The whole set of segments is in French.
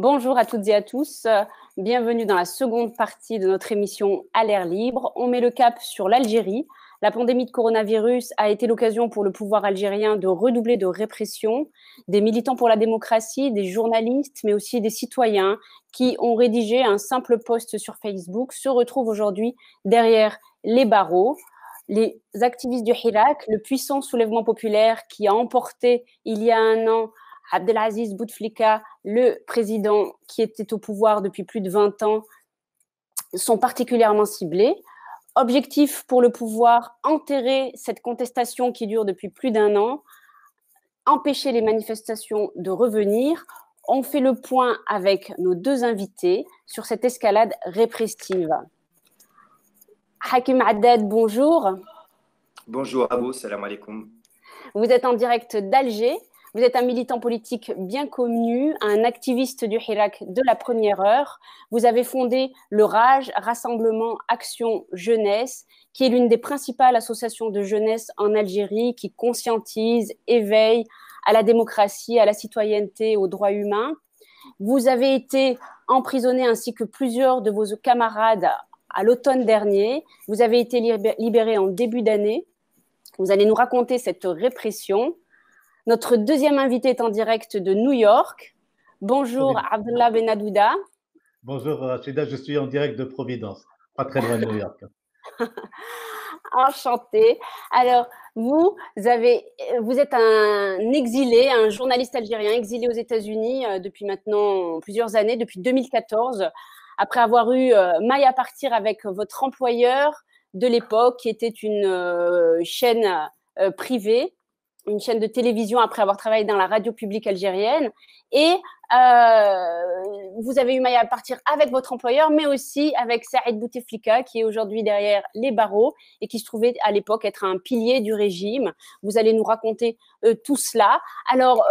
Bonjour à toutes et à tous, bienvenue dans la seconde partie de notre émission À l'air libre. On met le cap sur l'Algérie. La pandémie de coronavirus a été l'occasion pour le pouvoir algérien de redoubler de répression. Des militants pour la démocratie, des journalistes, mais aussi des citoyens qui ont rédigé un simple post sur Facebook se retrouvent aujourd'hui derrière les barreaux. Les activistes du Hirak, le puissant soulèvement populaire qui a emporté il y a un an Abdelaziz Bouteflika, le président qui était au pouvoir depuis plus de 20 ans, sont particulièrement ciblés. Objectif pour le pouvoir, enterrer cette contestation qui dure depuis plus d'un an, empêcher les manifestations de revenir. On fait le point avec nos deux invités sur cette escalade répressive. Hakim Haddad, bonjour. Bonjour à vous, salam alaikum. Vous êtes en direct d'Alger. Vous êtes un militant politique bien connu, un activiste du Hirak de la première heure. Vous avez fondé le RAJ, Rassemblement Action Jeunesse, qui est l'une des principales associations de jeunesse en Algérie, qui conscientise, éveille à la démocratie, à la citoyenneté, aux droits humains. Vous avez été emprisonné ainsi que plusieurs de vos camarades à l'automne dernier. Vous avez été libéré en début d'année. Vous allez nous raconter cette répression. Notre deuxième invité est en direct de New York. Bonjour Abdullah Benadouda. Bonjour Rachida, je suis en direct de Providence, pas très loin de New York. Enchantée. Alors, vous êtes un exilé, un journaliste algérien exilé aux États-Unis depuis maintenant plusieurs années, depuis 2014, après avoir eu maille à partir avec votre employeur de l'époque, qui était une chaîne privée, une chaîne de télévision après avoir travaillé dans la radio publique algérienne. Et vous avez eu maille à partir avec votre employeur, mais aussi avec Saïd Bouteflika, qui est aujourd'hui derrière les barreaux et qui se trouvait à l'époque être un pilier du régime. Vous allez nous raconter tout cela. Alors,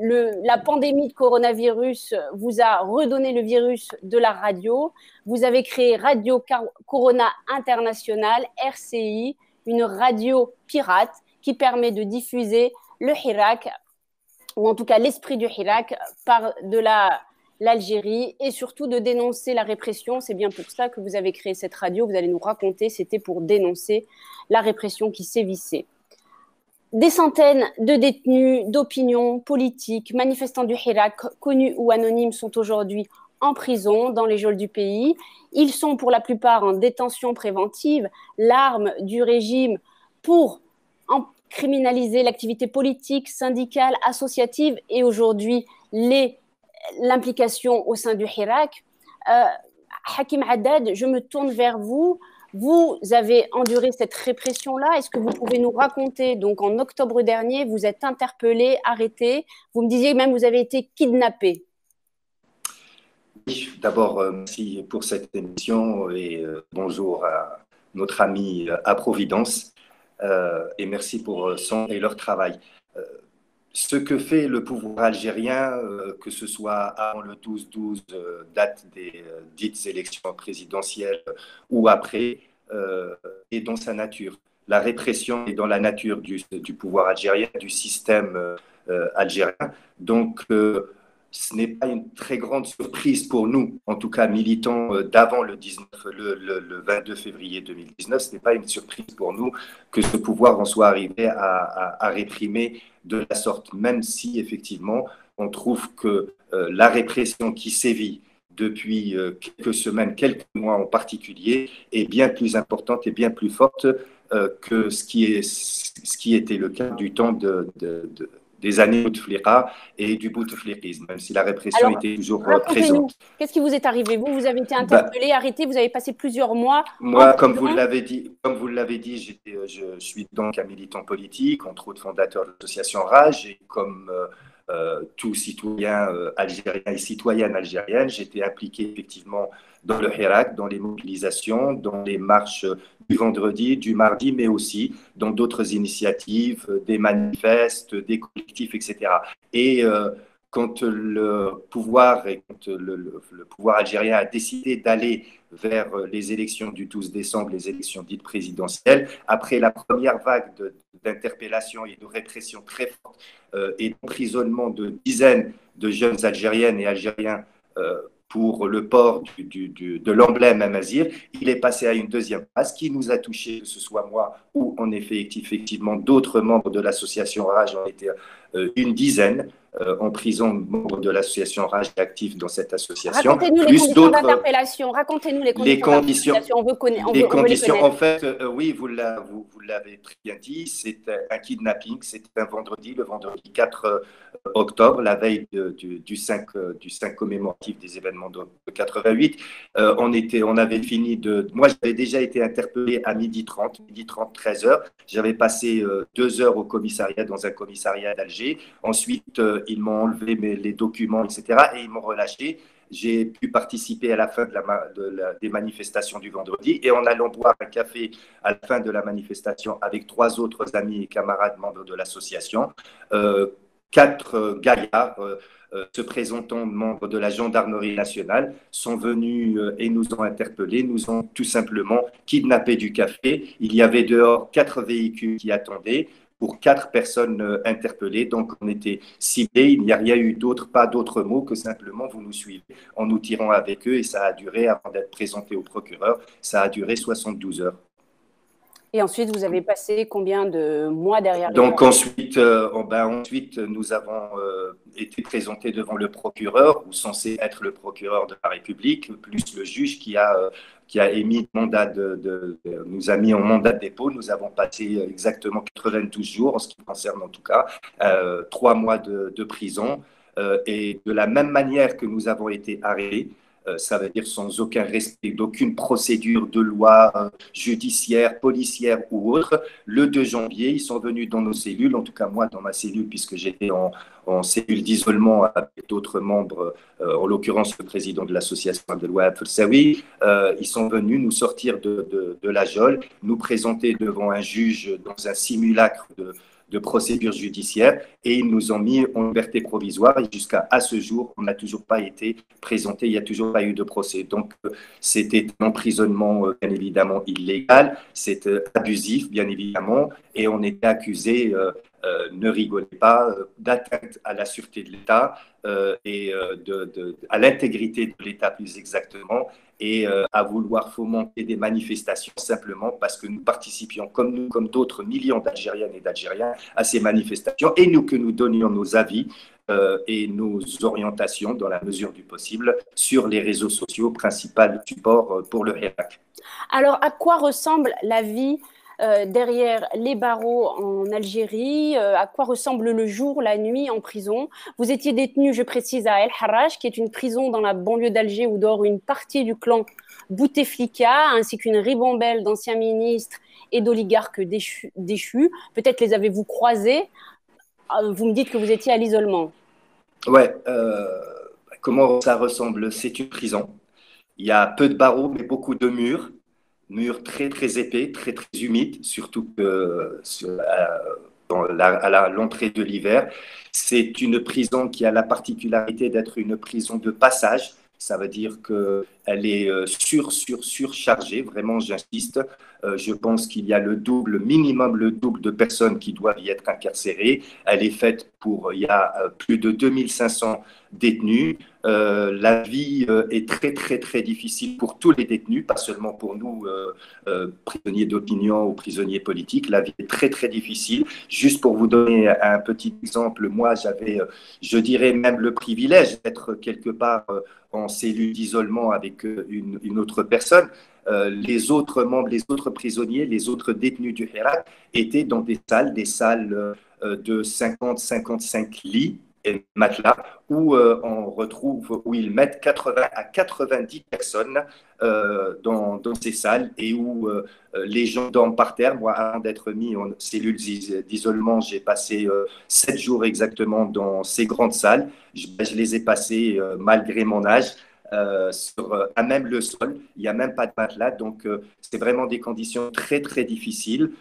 la pandémie de coronavirus vous a redonné le virus de la radio. Vous avez créé Radio Corona International, RCI, une radio pirate qui permet de diffuser le Hirak, ou en tout cas l'esprit du Hirak, par de l'Algérie, et surtout de dénoncer la répression. C'est bien pour ça que vous avez créé cette radio. Vous allez nous raconter, c'était pour dénoncer la répression qui sévissait. Des centaines de détenus d'opinion politique, manifestants du Hirak, connus ou anonymes, sont aujourd'hui en prison dans les geôles du pays. Ils sont pour la plupart en détention préventive, l'arme du régime pour criminaliser l'activité politique, syndicale, associative et aujourd'hui l'implication au sein du Hirak. Hakim Haddad, je me tourne vers vous. Vous avez enduré cette répression-là. Est-ce que vous pouvez nous raconter, donc en octobre dernier, vous êtes interpellé, arrêté. Vous me disiez même que vous avez été kidnappé. D'abord, merci pour cette émission et bonjour à notre ami à Providence. Et merci pour son et leur travail. Ce que fait le pouvoir algérien, que ce soit avant le 12-12, date des dites élections présidentielles, ou après, est dans sa nature. La répression est dans la nature du pouvoir algérien, du système algérien. Donc, ce n'est pas une très grande surprise pour nous, en tout cas militants d'avant le 22 février 2019, ce n'est pas une surprise pour nous que ce pouvoir en soit arrivé à réprimer de la sorte, même si effectivement on trouve que la répression qui sévit depuis quelques semaines, quelques mois en particulier, est bien plus importante et bien plus forte que ce qui était le cas du temps des années Bouteflika et du bouteflikisme, même si la répression était toujours présente. Qu'est-ce qui vous est arrivé? Vous avez été interpellé, arrêté, vous avez passé plusieurs mois. Moi, comme vous l'avez dit, je suis donc un militant politique, entre autres fondateur de l'association RAJ, et comme tout citoyen algérien et citoyenne algérienne, j'étais impliqué effectivement dans le Hirak, dans les mobilisations, dans les marches du vendredi, du mardi, mais aussi dans d'autres initiatives, des manifestes, des collectifs, etc. Et quand le pouvoir algérien a décidé d'aller vers les élections du 12 décembre, les élections dites présidentielles, après la première vague d'interpellation et de répression très forte et d'emprisonnement de dizaines de jeunes Algériennes et Algériens pour le port de l'emblème Amazir. Il est passé à une deuxième phase qui nous a touché, que ce soit moi ou en effet, effectivement d'autres membres de l'association Rage. On était une dizaine en prison, membres de l'association Rage actifs dans cette association. Racontez-nous les conditions d'interpellation. Racontez-nous les conditions d'interpellation. On veut les connaître. En fait, oui, vous l'avez très bien dit, c'est un kidnapping. C'était un vendredi, le vendredi 4 octobre, la veille du 5 commémoratif des événements de 88. On avait fini Moi, j'avais déjà été interpellé à 12h30, 13h. J'avais passé 2 heures au commissariat, dans un commissariat d'Alger. Ensuite, ils m'ont enlevé les documents, etc. et ils m'ont relâché. J'ai pu participer à la fin des manifestations du vendredi, et en allant boire un café à la fin de la manifestation avec 3 autres amis et camarades membres de l'association, 4 gaillards se présentant membres de la gendarmerie nationale sont venus et nous ont interpellés, nous ont tout simplement kidnappés du café. Il y avait dehors 4 véhicules qui attendaient pour 4 personnes interpellées. Donc, on était ciblés. Il n'y a rien eu d'autre, pas d'autre mot que simplement vous nous suivez en nous tirant avec eux. Et ça a duré, avant d'être présenté au procureur, ça a duré 72 heures. Et ensuite, vous avez passé combien de mois derrière les Donc barreaux? ensuite, nous avons été présentés devant le procureur, ou censé être le procureur de la République, plus le juge qui a émis mandat nous a mis en mandat de dépôt. Nous avons passé exactement 92 jours, en ce qui concerne en tout cas, 3 mois de prison. Et de la même manière que nous avons été arrêtés, ça veut dire sans aucun respect d'aucune procédure de loi judiciaire, policière ou autre. Le 2 janvier, ils sont venus dans nos cellules, en tout cas moi dans ma cellule, puisque j'étais en cellule d'isolement avec d'autres membres, en l'occurrence le président de l'association Abdelouahab Felsaoui. Ils sont venus nous sortir de la geôle, nous présenter devant un juge dans un simulacre de procédure judiciaire, et ils nous ont mis en liberté provisoire, et jusqu'à ce jour, on n'a toujours pas été présenté, il n'y a toujours pas eu de procès. Donc, c'était un emprisonnement bien évidemment illégal, c'est abusif bien évidemment, et on était accusé, ne rigolez pas, d'atteinte à la sûreté de l'État et à l'intégrité de l'État plus exactement, et à vouloir fomenter des manifestations simplement parce que nous participions, comme d'autres millions d'Algériennes et d'Algériens, à ces manifestations, et que nous donnions nos avis et nos orientations dans la mesure du possible sur les réseaux sociaux, principal support pour le Hirak. Alors, à quoi ressemble la vie derrière les barreaux en Algérie? À quoi ressemble le jour, la nuit en prison? Vous étiez détenu, je précise, à El Harrach, qui est une prison dans la banlieue d'Alger où dort une partie du clan Bouteflika, ainsi qu'une ribambelle d'anciens ministres et d'oligarques déchus. Peut-être les avez-vous croisés? Vous me dites que vous étiez à l'isolement. Ouais, comment ça ressemble? C'est une prison. Il y a peu de barreaux, mais beaucoup de murs très très épais, très très humides, surtout à l'entrée de l'hiver. C'est une prison qui a la particularité d'être une prison de passage. Ça veut dire qu'elle est surchargée, vraiment j'insiste. Je pense qu'il y a minimum le double de personnes qui doivent y être incarcérées. Elle est faite il y a plus de 2500 détenus. La vie est très très très difficile pour tous les détenus, pas seulement pour nous, prisonniers d'opinion ou prisonniers politiques. La vie est très très difficile. Juste pour vous donner un petit exemple, moi j'avais, je dirais même le privilège d'être quelque part en cellule d'isolement avec une autre personne. Les autres membres, les autres prisonniers, les autres détenus du Hirak étaient dans des salles de 50-55 lits et matelas où où ils mettent 80 à 90 personnes dans ces salles, et où les gens dorment par terre. Moi, avant d'être mis en cellule d'isolement, j'ai passé 7 jours exactement dans ces grandes salles. Je les ai passés malgré mon âge. À même le sol, il n'y a même pas de matelas, donc c'est vraiment des conditions très très difficiles.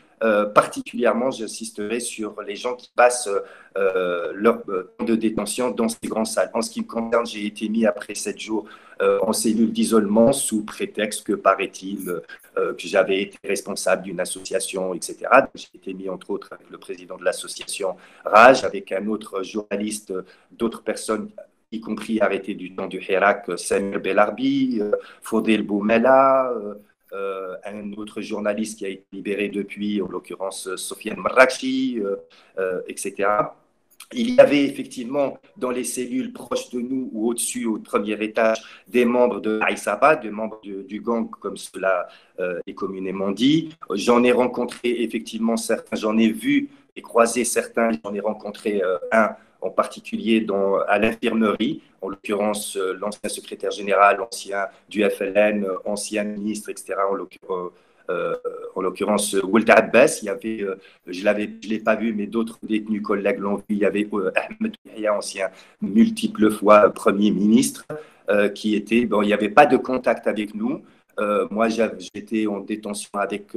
Particulièrement, j'insisterai sur les gens qui passent leur temps de détention dans ces grandes salles. En ce qui me concerne, j'ai été mis après 7 jours en cellule d'isolement sous prétexte que, paraît-il, que j'avais été responsable d'une association, etc. J'ai été mis entre autres avec le président de l'association Rage, avec un autre journaliste, d'autres personnes y compris arrêté du temps du Hirak, Samir Belarbi, Fodel Boumela, un autre journaliste qui a été libéré depuis, en l'occurrence Sofiane Marrakchi, etc. Il y avait effectivement dans les cellules proches de nous ou au-dessus, au premier étage, des membres de Aïsaba, des membres du gang, comme cela est communément dit. J'en ai rencontré effectivement certains, j'en ai vu et croisé certains, j'en ai rencontré un en particulier à l'infirmerie, en l'occurrence l'ancien secrétaire général, ancien du FLN, ancien ministre, etc., en l'occurrence Walter Abbas. Il y avait, je ne l'ai pas vu, mais d'autres détenus collègues l'ont vu. Il y avait Ahmed Yahya, ancien multiple fois Premier ministre, qui était, bon, il n'y avait pas de contact avec nous. Moi, j'étais en détention avec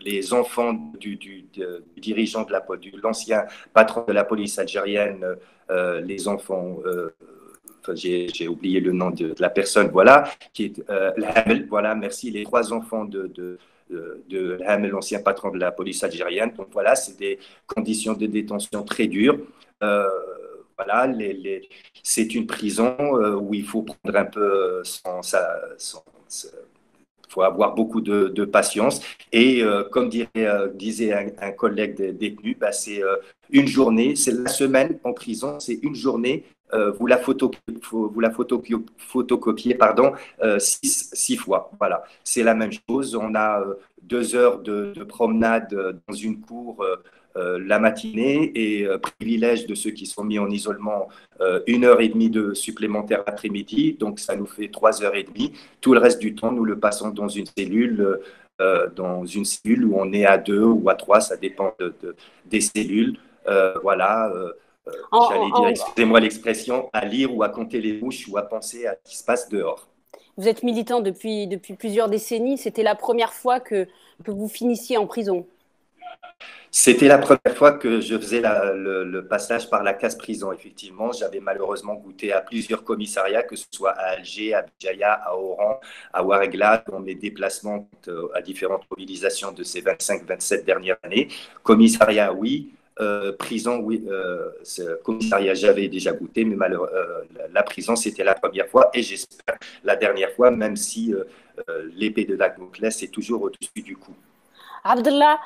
les enfants du dirigeant de l'ancien patron de la police algérienne, les enfants. J'ai oublié le nom de la personne, voilà, qui est Hamel, voilà, merci, les trois enfants de Hamel, l'ancien patron de la police algérienne. Donc voilà, c'est des conditions de détention très dures. Voilà, c'est une prison où il faut prendre un peu il faut avoir beaucoup de patience. Et comme disait un collègue détenu, bah, c'est une journée, c'est la semaine en prison, c'est une journée. Vous la photocopiez pardon, six fois. Voilà, c'est la même chose. On a 2 heures de promenade dans une cour la matinée et privilège de ceux qui sont mis en isolement 1 heure et demie de supplémentaire l'après-midi. Donc, ça nous fait 3 heures et demie. Tout le reste du temps, nous le passons dans une cellule où on est à 2 ou à 3, ça dépend des cellules. Voilà. J'allais dire, excusez-moi l'expression, à lire ou à compter les mouches ou à penser à ce qui se passe dehors. Vous êtes militant depuis plusieurs décennies. C'était la première fois que vous finissiez en prison? C'était la première fois que je faisais le passage par la case prison, effectivement. J'avais malheureusement goûté à plusieurs commissariats, que ce soit à Alger, à Béjaïa, à Oran, à Ouargla, dans mes déplacements à différentes mobilisations de ces 25-27 dernières années. Commissariat, oui. Prison, oui. Commissariat, j'avais déjà goûté, mais la prison, c'était la première fois et j'espère la dernière fois, même si l'épée de Damoclès est toujours au-dessus du cou. Abdallah,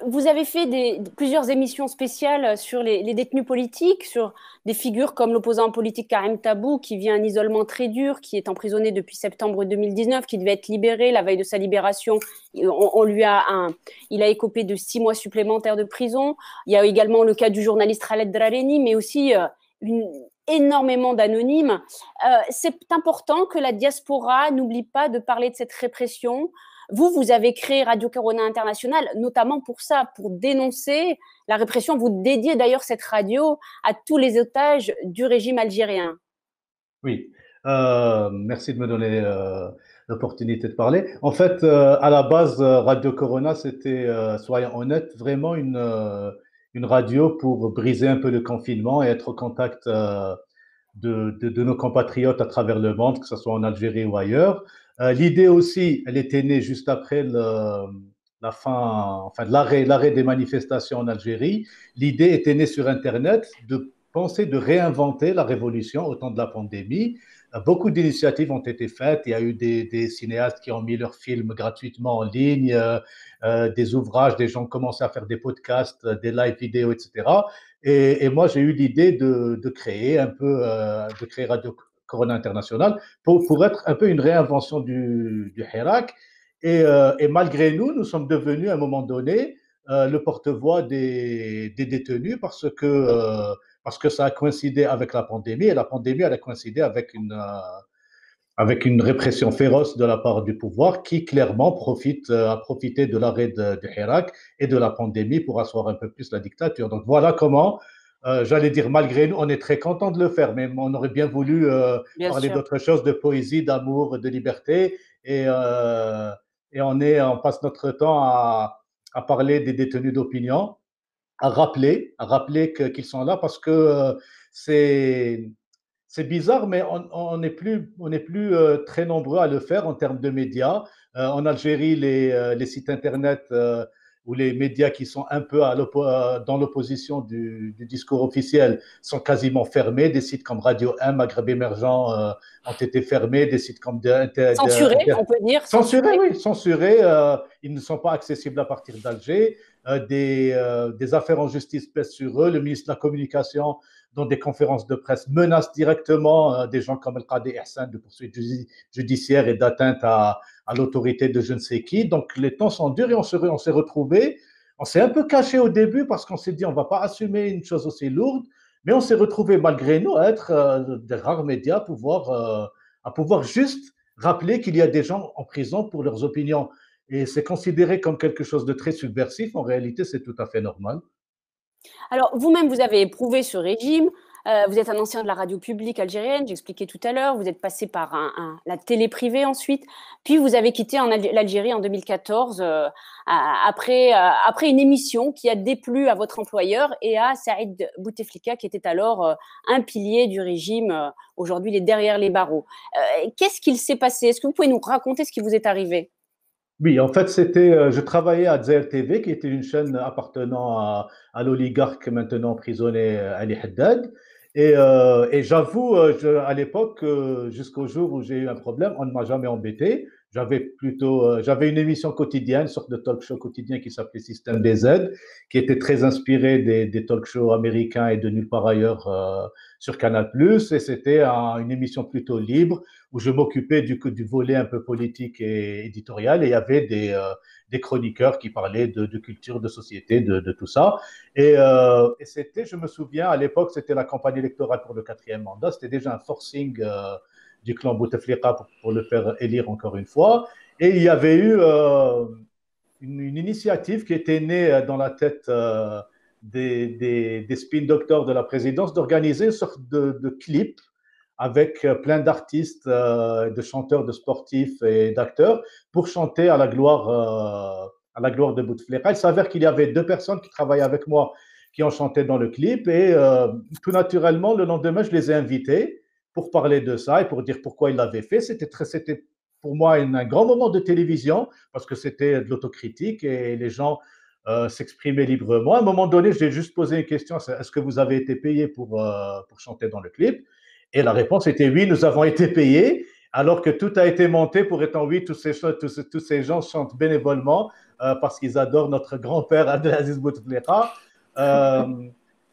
vous avez fait plusieurs émissions spéciales sur les détenus politiques, sur des figures comme l'opposant politique Karim Tabou, qui vit un isolement très dur, qui est emprisonné depuis septembre 2019, qui devait être libéré. La veille de sa libération, il a écopé de 6 mois supplémentaires de prison. Il y a également le cas du journaliste Khaled Drareni, mais aussi énormément d'anonymes. C'est important que la diaspora n'oublie pas de parler de cette répression. Vous avez créé Radio Corona International, notamment pour ça, pour dénoncer la répression. Vous dédiez d'ailleurs cette radio à tous les otages du régime algérien. Oui, merci de me donner l'opportunité de parler. En fait, à la base, Radio Corona, c'était, soyons honnêtes, vraiment une radio pour briser un peu le confinement et être au contact de nos compatriotes à travers le monde, que ce soit en Algérie ou ailleurs. L'idée aussi, elle était née juste après l'arrêt des manifestations en Algérie. L'idée était née sur Internet de penser de réinventer la révolution au temps de la pandémie. Beaucoup d'initiatives ont été faites. Il y a eu des cinéastes qui ont mis leurs films gratuitement en ligne, des ouvrages, des gens ont commencé à faire des podcasts, des live vidéo, etc. Et moi, j'ai eu l'idée de créer Radio Corona International pour être un peu une réinvention du Hirak. Et malgré nous sommes devenus à un moment donné le porte-voix des détenus parce que ça a coïncidé avec la pandémie et la pandémie elle a coïncidé avec une répression féroce de la part du pouvoir qui clairement a profité de l'arrêt du Hirak et de la pandémie pour asseoir un peu plus la dictature. Donc voilà comment, j'allais dire malgré nous, on est très content de le faire, mais on aurait bien voulu parler d'autre chose, de poésie, d'amour, de liberté, et on passe notre temps à parler des détenus d'opinion, à rappeler qu'ils sont là parce que c'est bizarre, mais on n'est plus très nombreux à le faire en termes de médias. En Algérie, les sites internet où les médias qui sont un peu dans l'opposition du discours officiel sont quasiment fermés. Des sites comme Radio 1, Maghreb Émergent ont été fermés. Des sites comme censurés, on peut dire. Censurés, oui, censurés. Ils ne sont pas accessibles à partir d'Alger. Des affaires en justice pèsent sur eux. Le ministre de la Communication, dans des conférences de presse, menace directement des gens comme El Qadi Ihsan de poursuites judiciaires et d'atteinte à l'autorité de je ne sais qui. Donc les temps sont durs et on s'est retrouvés. On s'est un peu caché au début parce qu'on s'est dit on ne va pas assumer une chose aussi lourde, mais on s'est retrouvés malgré nous à être des rares médias à pouvoir juste rappeler qu'il y a des gens en prison pour leurs opinions. Et c'est considéré comme quelque chose de très subversif. En réalité, c'est tout à fait normal. Alors, vous-même, vous avez éprouvé ce régime. Vous êtes un ancien de la radio publique algérienne, j'expliquais tout à l'heure. Vous êtes passé par la télé privée ensuite. Puis, vous avez quitté l'Algérie en 2014 après une émission qui a déplu à votre employeur et à Saïd Bouteflika, qui était alors un pilier du régime. Aujourd'hui, il est derrière les barreaux. Qu'est-ce qu'il s'est passé? Est-ce que vous pouvez nous raconter ce qui vous est arrivé? Oui, en fait, je travaillais à Dzer TV, qui était une chaîne appartenant à l'oligarque maintenant emprisonné Ali Haddad. Et j'avoue, à l'époque, jusqu'au jour où j'ai eu un problème, on ne m'a jamais embêté. J'avais une émission quotidienne, une sorte de talk show quotidien qui s'appelait Système BZ, qui était très inspiré des talk shows américains et de nulle part ailleurs sur Canal+. Et c'était une émission plutôt libre où je m'occupais du volet un peu politique et éditorial. Et il y avait des chroniqueurs qui parlaient de culture, de société, de tout ça. Et je me souviens, à l'époque, c'était la campagne électorale pour le 4e mandat. C'était déjà un forcing du clan Bouteflika pour le faire élire encore une fois. Et il y avait eu une initiative qui était née dans la tête des spin doctors de la présidence d'organiser une sorte de clip avec plein d'artistes, de chanteurs, de sportifs et d'acteurs pour chanter à la gloire de Bouteflika. Il s'avère qu'il y avait 2 personnes qui travaillaient avec moi qui ont chanté dans le clip et tout naturellement, le lendemain, je les ai invités pour parler de ça et pour dire pourquoi ils l'avaient fait. C'était pour moi un grand moment de télévision parce que c'était de l'autocritique et les gens s'exprimaient librement. À un moment donné, j'ai juste posé une question, est-ce que vous avez été payé pour chanter dans le clip? Et la réponse était oui, nous avons été payés, alors que tout a été monté pour étant oui, tous ces gens chantent bénévolement parce qu'ils adorent notre grand-père Abdelaziz Bouteflika.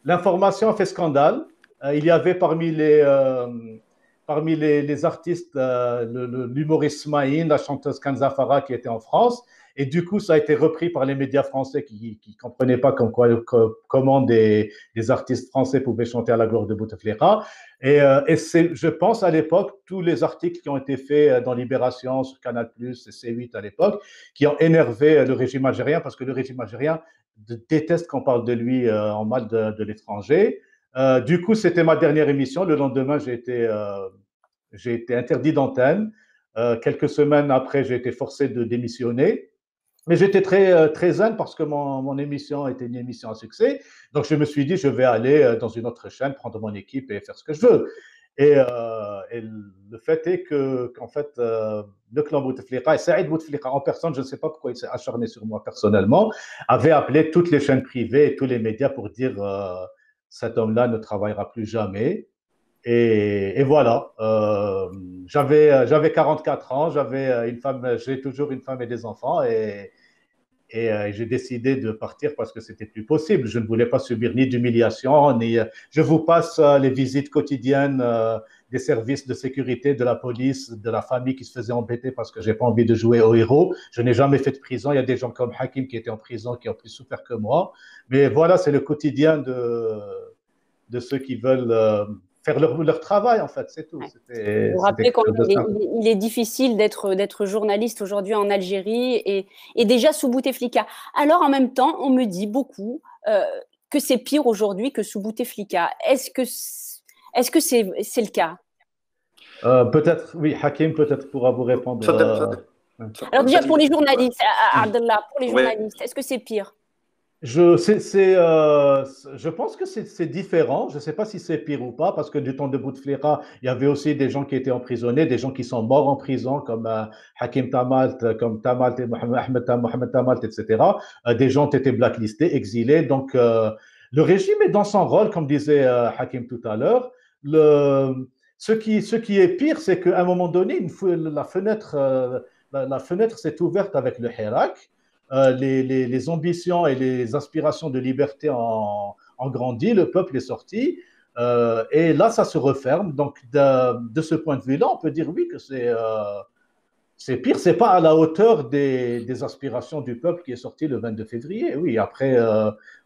L'information a fait scandale. Il y avait parmi les artistes l'humoriste Smaïn, la chanteuse Kanza Farah qui était en France. Et du coup, ça a été repris par les médias français qui ne comprenaient pas comment des artistes français pouvaient chanter à la gloire de Bouteflika. Et je pense à l'époque, tous les articles qui ont été faits dans Libération, sur Canal+, et C8 à l'époque, qui ont énervé le régime algérien parce que le régime algérien déteste qu'on parle de lui en mal de l'étranger. Du coup, c'était ma dernière émission. Le lendemain, j'ai été interdit d'antenne. Quelques semaines après, j'ai été forcé de démissionner. Mais j'étais très zen parce que mon émission était une émission à succès. Donc, je me suis dit, je vais aller dans une autre chaîne, prendre mon équipe et faire ce que je veux. Et le fait est qu'en fait, le clan Bouteflika et Saïd Bouteflika en personne, je ne sais pas pourquoi il s'est acharné sur moi personnellement, avait appelé toutes les chaînes privées et tous les médias pour dire cet homme-là ne travaillera plus jamais. Et voilà, j'avais 44 ans, j'avais une femme, j'ai toujours une femme et des enfants et j'ai décidé de partir parce que c'était plus possible. Je ne voulais pas subir ni d'humiliation, ni. Je vous passe les visites quotidiennes des services de sécurité, de la police, de la famille qui se faisait embêter parce que j'ai pas envie de jouer au héros. Je n'ai jamais fait de prison. Il y a des gens comme Hakim qui étaient en prison qui ont plus souffert que moi. Mais voilà, c'est le quotidien de ceux qui veulent faire leur travail, en fait, c'est tout. Vous rappelez qu'il est difficile d'être journaliste aujourd'hui en Algérie et déjà sous Bouteflika. Alors, en même temps, on me dit beaucoup que c'est pire aujourd'hui que sous Bouteflika. Est-ce que c'est le cas? Peut-être, oui, Hakim peut-être pourra vous répondre. Alors déjà, pour les journalistes, Abdallah, est-ce que c'est pire? Je pense que c'est différent. Je ne sais pas si c'est pire ou pas, parce que du temps de Bouteflika, il y avait aussi des gens qui étaient emprisonnés, des gens qui sont morts en prison, comme Hakim Tamalt, comme Tamalt et Mohamed Tamalt, etc. Des gens ont été blacklistés, exilés. Donc, le régime est dans son rôle, comme disait Hakim tout à l'heure. Ce qui est pire, c'est qu'à un moment donné, la fenêtre s'est ouverte avec le Hirak. Les ambitions et les aspirations de liberté ont grandi, le peuple est sorti, et là, ça se referme. Donc, de ce point de vue-là, on peut dire oui que c'est pire, c'est pas à la hauteur des aspirations du peuple qui est sorti le 22 février. Oui, après,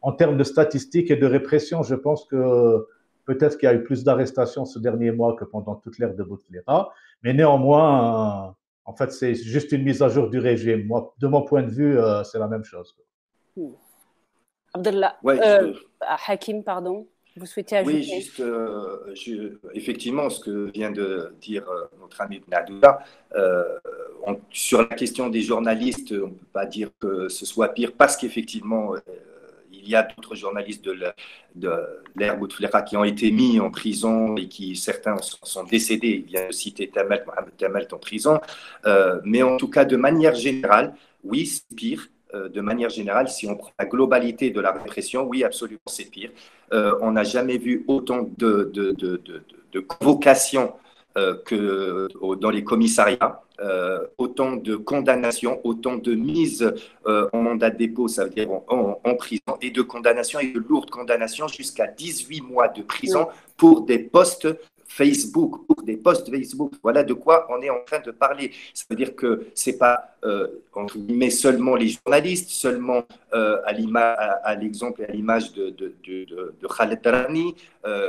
en termes de statistiques et de répression, je pense que peut-être qu'il y a eu plus d'arrestations ce dernier mois que pendant toute l'ère de Bouteflika, mais néanmoins, en fait, c'est juste une mise à jour du régime. Moi, de mon point de vue, c'est la même chose. Abdallah, Ouais, Hakim, pardon, vous souhaitez ajouter? oui, juste, effectivement, ce que vient de dire notre ami Nadoula, sur la question des journalistes, on ne peut pas dire que ce soit pire parce qu'effectivement, il y a d'autres journalistes de l'ère Bouteflika qui ont été mis en prison et qui, certains sont décédés. Il vient de citer Mohamed Tamalt en prison. Mais en tout cas, de manière générale, oui, c'est pire. De manière générale, si on prend la globalité de la répression, oui, absolument, c'est pire. On n'a jamais vu autant de convocations que dans les commissariats, autant de condamnations, autant de mises en mandat de dépôt, ça veut dire en prison, et de condamnations, et de lourdes condamnations jusqu'à 18 mois de prison pour des postes Facebook, pour des posts Facebook. Voilà de quoi on est en train de parler. Ça veut dire que ce n'est pas, entre guillemets, seulement les journalistes, seulement à l'exemple et à l'image de Khaled Rani,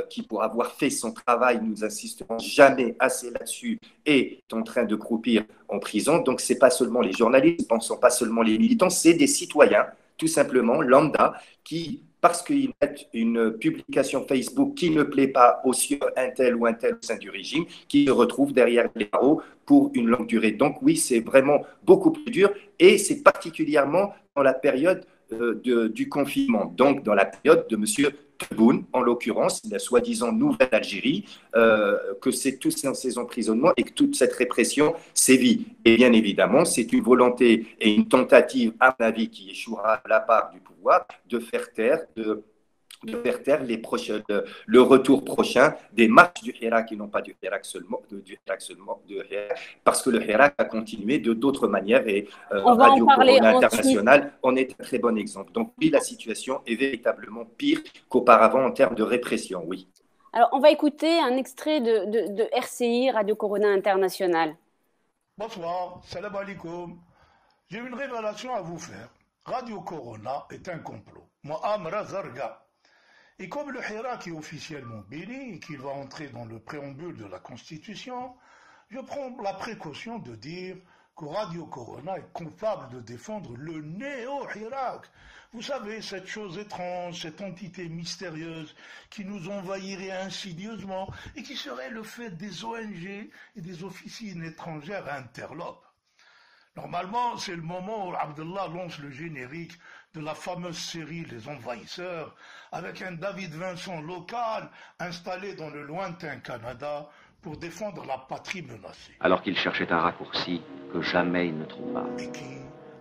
qui, pour avoir fait son travail, nous insistons jamais assez là-dessus, est en train de croupir en prison. Donc, ce n'est pas seulement les journalistes, ne sont pas seulement les militants, c'est des citoyens, tout simplement, lambda, qui, parce qu'ils mettent une publication Facebook qui ne plaît pas au sieur un tel ou un tel au sein du régime, qui se retrouvent derrière les barreaux pour une longue durée. Donc oui, c'est vraiment beaucoup plus dur, et c'est particulièrement dans la période du confinement, donc dans la période de M. Tebboune, en l'occurrence, la soi-disant nouvelle Algérie, que c'est tous ces emprisonnements et que toute cette répression sévit. Et bien évidemment, c'est une volonté et une tentative, à mon avis, qui échouera de la part du pouvoir, de faire taire, le retour prochain des marches du Hirak, et non pas du Hirak seulement, parce que le Hirak a continué de d'autres manières, et Radio Corona International en est un très bon exemple. Donc oui, la situation est véritablement pire qu'auparavant en termes de répression, oui. Alors, on va écouter un extrait de RCI, Radio Corona International. Bonsoir, salam alaikum. J'ai une révélation à vous faire. Radio Corona est un complot. Mohamed Zarga. Et comme le Hirak est officiellement béni et qu'il va entrer dans le préambule de la Constitution, je prends la précaution de dire que Radio Corona est capable de défendre le néo-Hirak. Vous savez, cette chose étrange, cette entité mystérieuse qui nous envahirait insidieusement et qui serait le fait des ONG et des officines étrangères interlopes. Normalement, c'est le moment où Abdallah lance le générique de la fameuse série Les Envahisseurs, avec un David Vincent local installé dans le lointain Canada pour défendre la patrie menacée. Alors qu'il cherchait un raccourci que jamais il ne trouva. Et qui,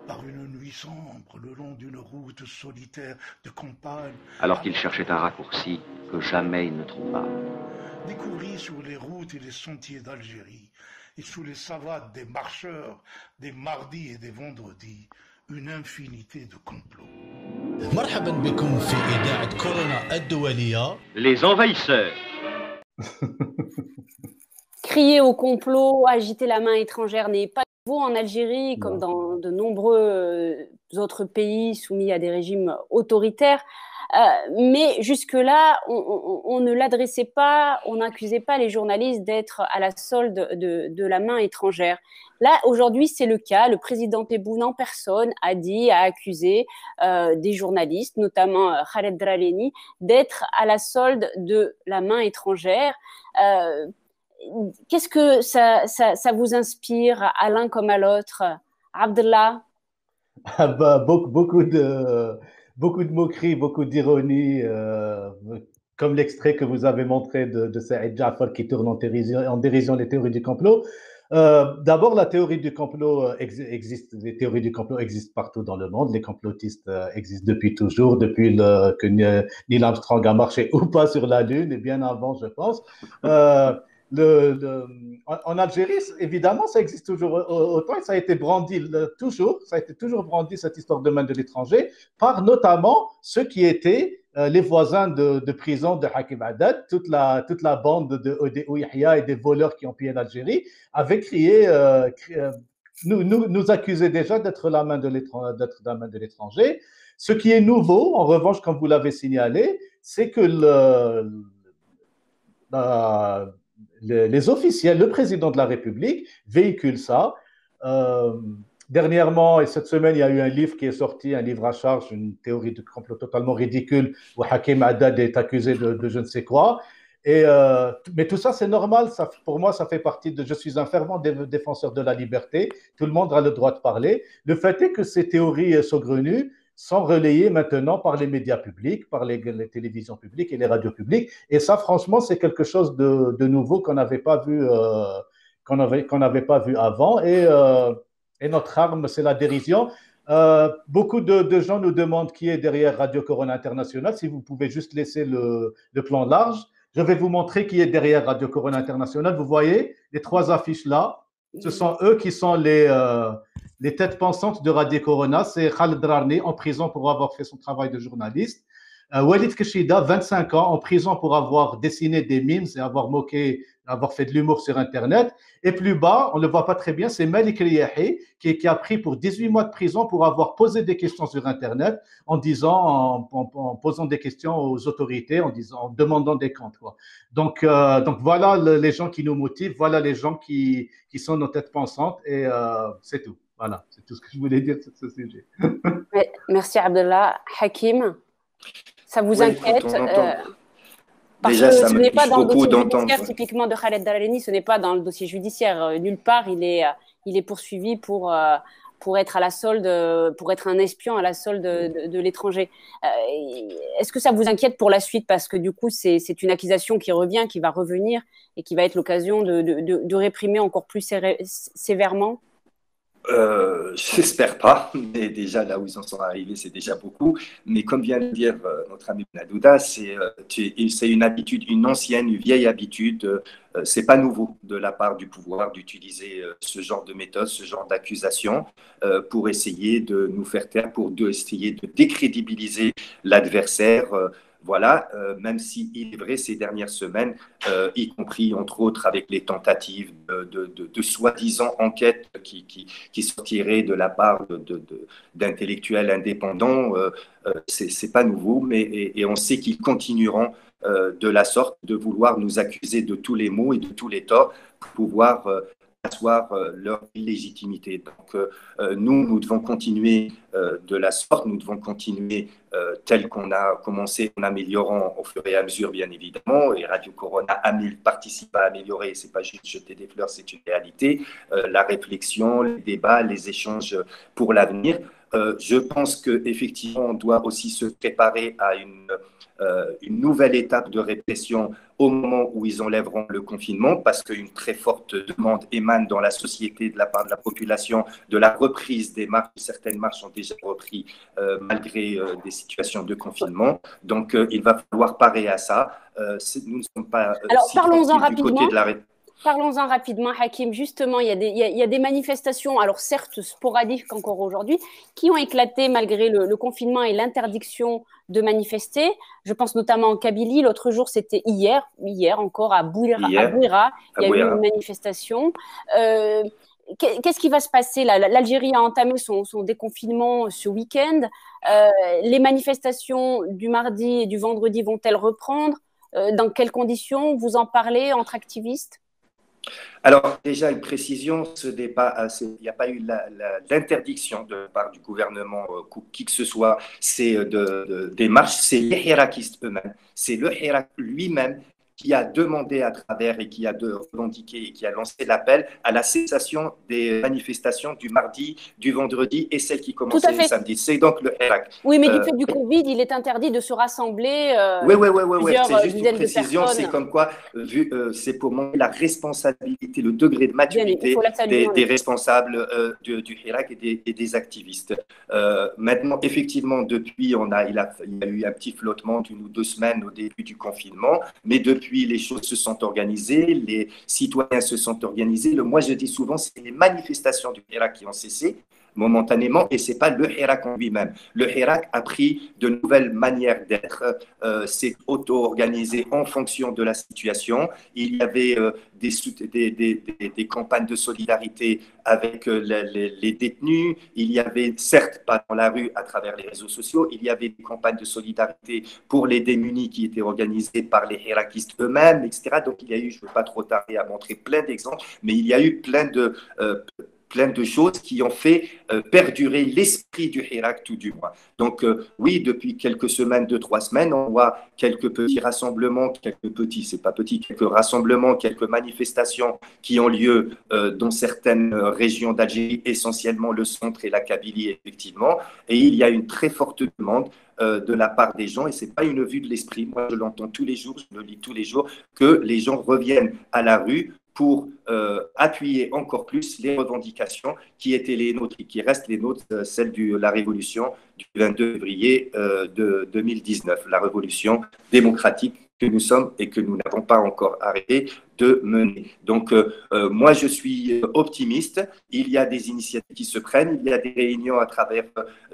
par une nuit sombre, le long d'une route solitaire de campagne... Alors qu'il cherchait un raccourci que jamais il ne trouva. Découvrit sur les routes et les sentiers d'Algérie, et sous les savates des marcheurs, des mardis et des vendredis, une infinité de complots. Les envahisseurs. Crier au complot, agiter la main étrangère n'est pas nouveau en Algérie, comme dans de nombreux autres pays soumis à des régimes autoritaires. Mais jusque-là, on ne l'adressait pas, on n'accusait pas les journalistes d'être à la solde de la main étrangère. Là, aujourd'hui, c'est le cas. Le président Tebboune en personne a accusé des journalistes, notamment Khaled Draleni, d'être à la solde de la main étrangère. Qu'est-ce que ça vous inspire, à l'un comme à l'autre? Abdallah? beaucoup de moqueries, beaucoup d'ironie, comme l'extrait que vous avez montré de Saïd Jafar qui tourne en dérision les théories du complot. D'abord, la théorie du complot existe. Les théories du complot existent partout dans le monde. Les complotistes existent depuis toujours, depuis que Neil Armstrong a marché ou pas sur la Lune, et bien avant, je pense. En Algérie, évidemment, ça existe toujours autant et ça a été brandi toujours. Ça a été toujours brandi, cette histoire de main de l'étranger, par notamment ceux qui étaient les voisins de prison de Hakim Haddad, toute la bande de Ouihia et des voleurs qui ont pillé l'Algérie, avaient nous accusaient déjà d'être la main de l'étranger. Ce qui est nouveau, en revanche, comme vous l'avez signalé, c'est que les officiels, le président de la République véhicule ça. Dernièrement, et cette semaine, il y a eu un livre qui est sorti, un livre à charge, une théorie de complot totalement ridicule, où Hakim Haddad est accusé de je ne sais quoi. Mais tout ça, c'est normal. Ça, pour moi, ça fait partie de... Je suis un fervent défenseur de la liberté. Tout le monde a le droit de parler. Le fait est que ces théories saugrenues sont relayées maintenant par les médias publics, par les télévisions publiques et les radios publiques. Et ça, franchement, c'est quelque chose de nouveau qu'on n'avait pas vu, qu'on n'avait pas vu avant. Et notre arme, c'est la dérision. Beaucoup de gens nous demandent qui est derrière Radio Corona International. Si vous pouvez juste laisser le plan large, je vais vous montrer qui est derrière Radio Corona International. Vous voyez les trois affiches là. Ce sont eux qui sont les têtes pensantes de Radio Corona. C'est Khaled Rarni en prison pour avoir fait son travail de journaliste. Walid Keshida, 25 ans, en prison pour avoir dessiné des memes et avoir moqué, avoir fait de l'humour sur Internet. Et plus bas, on ne le voit pas très bien, c'est Malik Riyahi qui a pris pour 18 mois de prison pour avoir posé des questions sur Internet en posant des questions aux autorités, en demandant des comptes, quoi. Donc voilà les gens qui nous motivent, voilà les gens qui sont nos têtes pensantes et c'est tout. Voilà, c'est tout ce que je voulais dire sur ce sujet. Merci Abdallah. Hakim, ça vous inquiète parce déjà, que ça ce me n'est pas touche dans le beaucoup dossier d'entendre. judiciaire, typiquement de Khaled Darani, ce n'est pas dans le dossier judiciaire. Nulle part, il est poursuivi pour être à la solde, pour être un espion à la solde de l'étranger. Est-ce que ça vous inquiète pour la suite? Parce que du coup, c'est une accusation qui revient, qui va revenir et qui va être l'occasion de réprimer encore plus sévèrement. J'espère pas, mais déjà là où ils en sont arrivés, c'est déjà beaucoup. Mais comme vient de dire notre ami Benadouda, c'est une habitude, une ancienne, une vieille habitude. C'est pas nouveau de la part du pouvoir d'utiliser ce genre de méthode, ce genre d'accusation pour essayer de nous faire taire, essayer de décrédibiliser l'adversaire. Voilà, même s'il est vrai ces dernières semaines, y compris entre autres avec les tentatives de soi-disant enquêtes qui sortiraient de la part d'intellectuels indépendants, c'est pas nouveau, et on sait qu'ils continueront de la sorte de vouloir nous accuser de tous les maux et de tous les torts pour pouvoir asseoir leur illégitimité. Donc nous devons continuer de la sorte, nous devons continuer tel qu'on a commencé en améliorant au fur et à mesure, bien évidemment, et Radio Corona participe à améliorer, c'est pas juste jeter des fleurs, c'est une réalité, la réflexion, les débats, les échanges pour l'avenir. Je pense qu'effectivement, on doit aussi se préparer à une nouvelle étape de répression au moment où ils enlèveront le confinement, parce qu'une très forte demande émane dans la société de la part de la population de la reprise des marches. Certaines marches ont déjà repris malgré des situations de confinement. Donc, il va falloir parer à ça. Nous ne sommes pas Alors, parlons-en du côté de la répression. Parlons-en rapidement, Hakim. Justement, il y a des manifestations, alors certes sporadiques encore aujourd'hui, qui ont éclaté malgré le confinement et l'interdiction de manifester. Je pense notamment en Kabylie. L'autre jour, c'était hier encore à Bouira. Il y a eu une manifestation. Qu'est-ce qui va se passer là? L'Algérie a entamé son déconfinement ce week-end. Les manifestations du mardi et du vendredi vont-elles reprendre? Dans quelles conditions? Vous en parlez entre activistes? Alors, déjà, une précision, il n'y a pas eu l'interdiction de la part du gouvernement, qui que ce soit, c'est des marches, c'est les hirakistes eux-mêmes. C'est le Hirak lui-même qui a demandé à travers et qui a revendiqué et qui a lancé l'appel à la cessation des manifestations du mardi, du vendredi et celles qui commençaient le samedi. C'est donc le Hirak. Oui, mais du fait du Covid, il est interdit de se rassembler. Oui, c'est juste une précision. C'est comme quoi, c'est pour montrer la responsabilité, le degré de maturité des responsables du Hirak et des activistes. Maintenant, effectivement, depuis, il y a eu un petit flottement d'1 ou 2 semaines au début du confinement, mais depuis, les choses se sont organisées, les citoyens se sont organisés. Moi, je dis souvent, c'est les manifestations du Hirak qui ont cessé momentanément, et ce n'est pas le Hirak en lui-même. Le Hirak a pris de nouvelles manières d'être, s'est auto-organisé en fonction de la situation. Il y avait des campagnes de solidarité avec les détenus. Il y avait, certes, pas dans la rue, à travers les réseaux sociaux, il y avait des campagnes de solidarité pour les démunis qui étaient organisées par les hirakistes eux-mêmes, etc. Donc, il y a eu, je ne veux pas trop tarder à montrer plein d'exemples, mais il y a eu plein de choses qui ont fait perdurer l'esprit du Hirak, tout du moins. Donc oui, depuis quelques semaines, 2-3 semaines, on voit quelques petits rassemblements, quelques rassemblements, quelques manifestations qui ont lieu dans certaines régions d'Algérie, essentiellement le centre et la Kabylie, effectivement. Et il y a une très forte demande de la part des gens, et ce n'est pas une vue de l'esprit. Moi, je l'entends tous les jours, je le lis tous les jours, que les gens reviennent à la rue pour appuyer encore plus les revendications qui étaient les nôtres et qui restent les nôtres, celles de la révolution du 22 février de 2019, la révolution démocratique que nous sommes et que nous n'avons pas encore arrêté de mener. Donc, moi, je suis optimiste. Il y a des initiatives qui se prennent, il y a des réunions à travers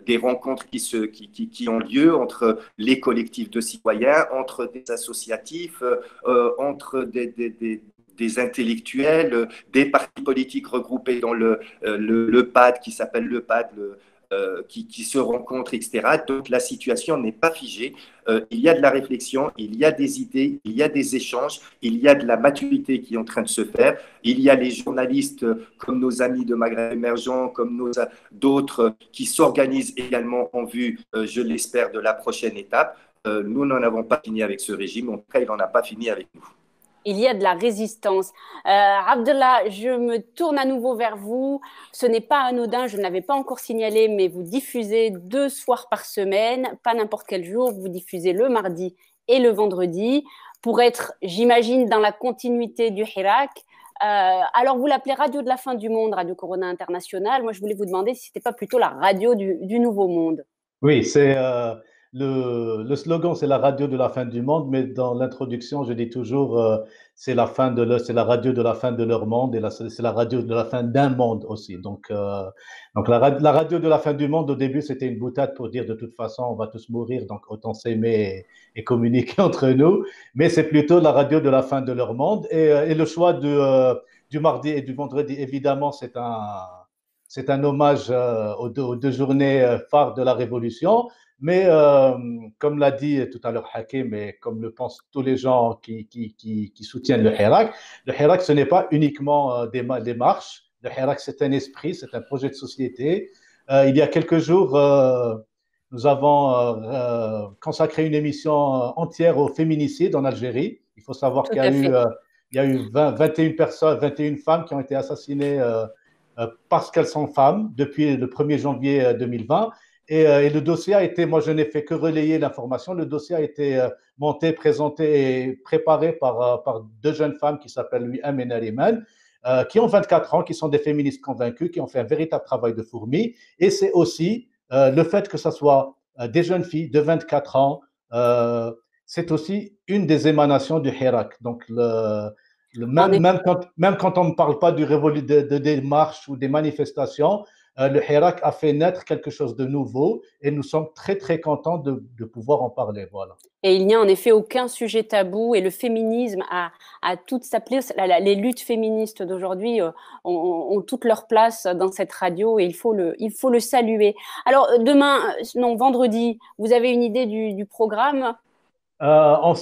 des rencontres qui ont lieu entre les collectifs de citoyens, entre des associatifs, entre des intellectuels, des partis politiques regroupés dans le PAD, qui s'appelle le PAD, qui se rencontrent, etc. Donc la situation n'est pas figée. Il y a de la réflexion, il y a des idées, il y a des échanges, il y a de la maturité qui est en train de se faire. Il y a les journalistes comme nos amis de Maghreb émergent, comme d'autres qui s'organisent également en vue, je l'espère, de la prochaine étape. Nous n'en avons pas fini avec ce régime, en tout cas, il n'en a pas fini avec nous. Il y a de la résistance. Abdallah, je me tourne à nouveau vers vous. Ce n'est pas anodin, je ne l'avais pas encore signalé, mais vous diffusez 2 soirs par semaine, pas n'importe quel jour. Vous diffusez le mardi et le vendredi pour être, j'imagine, dans la continuité du Hirak. Alors, vous l'appelez Radio de la fin du monde, Radio Corona International. Moi, je voulais vous demander si ce n'était pas plutôt la radio du nouveau monde. Oui, c'est le slogan, c'est la radio de la fin du monde, mais dans l'introduction, je dis toujours c'est la radio de la fin de leur monde, et c'est la radio de la fin d'un monde aussi. Donc la radio de la fin du monde, au début, c'était une boutade pour dire de toute façon, on va tous mourir, donc autant s'aimer et communiquer entre nous. Mais c'est plutôt la radio de la fin de leur monde. Et le choix du mardi et du vendredi, évidemment, c'est un hommage aux 2 journées phares de la Révolution. Mais comme l'a dit tout à l'heure Hakim, et comme le pensent tous les gens qui soutiennent le Hirak, ce n'est pas uniquement des marches. Le Hirak, c'est un esprit, c'est un projet de société. Il y a quelques jours, nous avons consacré une émission entière au féminicide en Algérie. Il faut savoir qu'il y a eu 21 femmes qui ont été assassinées parce qu'elles sont femmes depuis le 1er janvier 2020. Et le dossier a été, moi je n'ai fait que relayer l'information, le dossier a été monté, présenté et préparé par 2 jeunes femmes qui s'appellent Wiam et Nariman, qui ont 24 ans, qui sont des féministes convaincues, qui ont fait un véritable travail de fourmi. Et c'est aussi le fait que ce soit des jeunes filles de 24 ans, c'est aussi une des émanations du Hirak. Donc même quand on ne parle pas des marches ou des manifestations, le Hirak a fait naître quelque chose de nouveau et nous sommes très très contents de pouvoir en parler. Voilà. Et il n'y a en effet aucun sujet tabou, et le féminisme a toute sa place. Les luttes féministes d'aujourd'hui ont toute leur place dans cette radio, et il faut le saluer. Alors vendredi, vous avez une idée du programme? On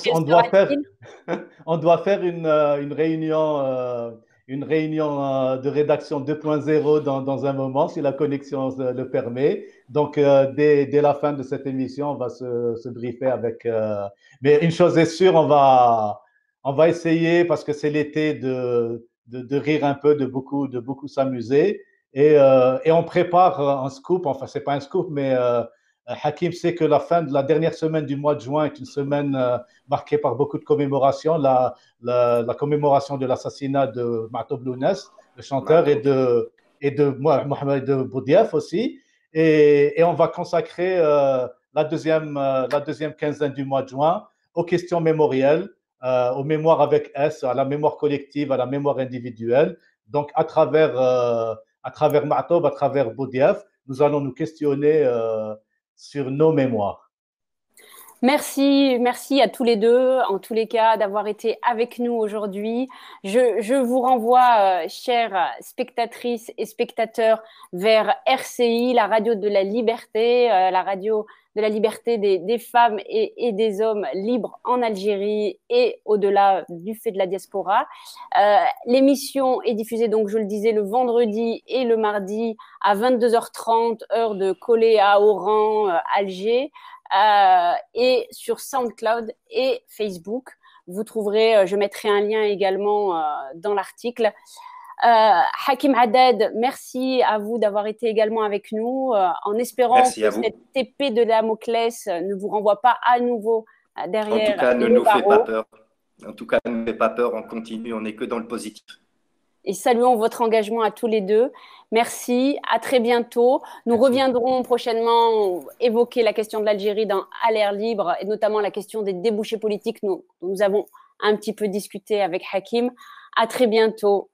doit faire une réunion. Une réunion de rédaction 2.0 dans un moment, si la connexion le permet. Donc, dès la fin de cette émission, on va se briefer avec… Mais une chose est sûre, on va On va essayer, parce que c'est l'été, de rire un peu, de beaucoup s'amuser. Et on prépare un scoop, enfin, c'est pas un scoop, mais Hakim sait que la dernière semaine du mois de juin est une semaine marquée par beaucoup de commémorations, la commémoration de l'assassinat de Ma'toub Lounès, le chanteur, et de Mohamed Boudiaf aussi. Et on va consacrer la deuxième quinzaine du mois de juin aux questions mémorielles, aux mémoires avec S, à la mémoire collective, à la mémoire individuelle. Donc, à travers Ma'toub, à travers Boudiaf, nous allons nous questionner sur nos mémoires. Merci à tous les deux, en tous les cas, d'avoir été avec nous aujourd'hui. Je vous renvoie, chères spectatrices et spectateurs, vers RCI, la radio de la liberté, la radio de la liberté des femmes et des hommes libres en Algérie et au-delà du fait de la diaspora. L'émission est diffusée, donc je le disais, le vendredi et le mardi à 22h30, heure de Collé à Oran, Alger. Et sur SoundCloud et Facebook. Vous trouverez, je mettrai un lien également dans l'article. Hakim Haddad, merci à vous d'avoir été également avec nous, en espérant que cette épée de Damoclès ne vous renvoie pas à nouveau derrière. En tout cas, ne nous fait pas peur. En tout cas, ne nous fait pas peur, on continue, on n'est que dans le positif. Et saluons votre engagement à tous les deux. Merci, à très bientôt. Nous reviendrons prochainement évoquer la question de l'Algérie dans À l'air libre et notamment la question des débouchés politiques dont nous avons un petit peu discuté avec Hakim. À très bientôt.